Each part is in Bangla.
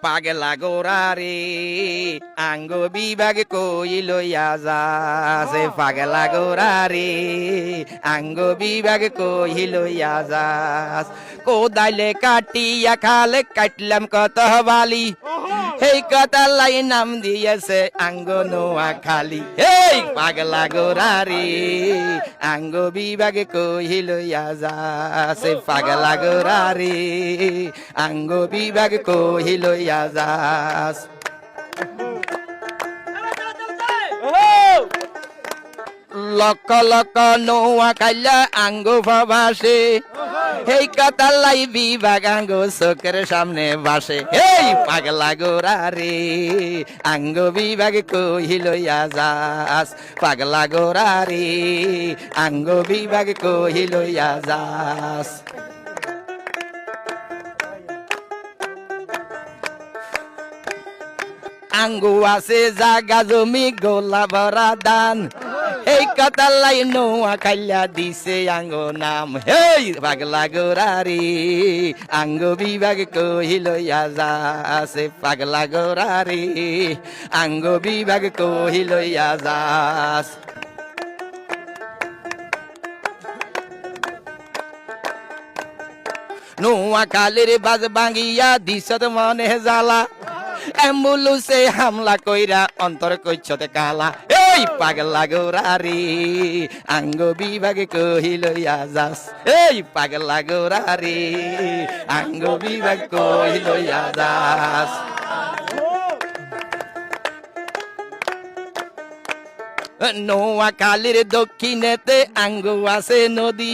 পাগলা গোরারে আঙ্গ বিভাগ কই লইয়া যাস পাগলা গোরারে আঙ্গ বিভাগ কই লইয়া যাস কোদাইলে কাটিয়া খালে কাটলাম কত বালি এই কথা লাই নাম দিয়েছে আঙ্গ নোয়া খালি এই পাগলা গোরারে আঙ্গ বিভাগ কই লইয়া যাস পাগলা গোরারে আঙ্গ বিভাগ কই লইয়া যাস লক্ষ লক্ষ নোয়া খাইলা আঙ্গ ভাবাসে এই কথা লাই বিভাগ আঙ্গ চোখের সামনে বাসে এই পাগলা গোরারে আঙ্গ বিভাগ কই লইয়া যাস পাগলা গোরারে আঙ্গ বিভাগ কই লইয়া যাস আঙ্গু আছে জাগা জমি গোলা ভরা দান এই কথা লাই নোয়া খাইলা দিছে আঙ্গ নাম হেই পাগলা গোরারে আঙ্গ বিভাগ কই লইয়া যাস পাগলা গোরারে আঙ্গ বিভাগ কই লইয়া যাস নোয়া কালের বাজ ভাঙিয়া দিছত মনে জ্বালা অ্যাম্বুলেন্সে হামলা কইরা অন্তর কইছতে কালা এই পাগলা গোরারে আঙ্গ বিভাগ কই লইয়া যাস এই পাগলা গোরারে আঙ্গ বিভাগ কই লইয়া যাস নোয়া কালির দক্ষিণেতে আঙ্গ আছে নদী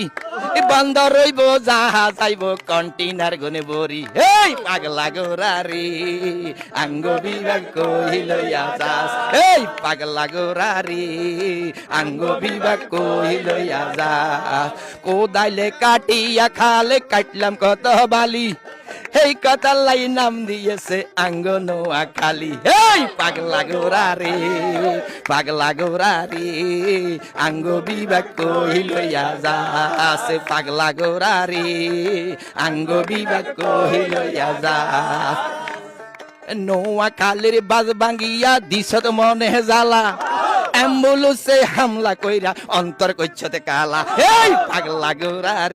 বন্দর রইব জাহাজ আইব কন্টেনার গনে বরি এই পাগলা গোরারে আঙ্গ বিভাগ কই লইয়া যাস এই পাগলা গোরারে আঙ্গ বিভাগ কই লইয়া যাস কোদাইলে কাটিয়া খালে কাটলাম কত বালি এই কথা লাই নাম দিয়েছে আঙ্গ নোয়া খালি এই পাগলা গোরারে আঙ্গ বিভাগ কই লইয়া যাস পাগলা গোরারে আঙ্গ বিভাগ কই লইয়া যাস নোয়া খালির বাজ ভাঙিয়া দিছত মনে জ্বালা অ্যাম্বুলেন্সে হামলা কইরা অন্তর কইছতে কালা এই পাগলা গোরারে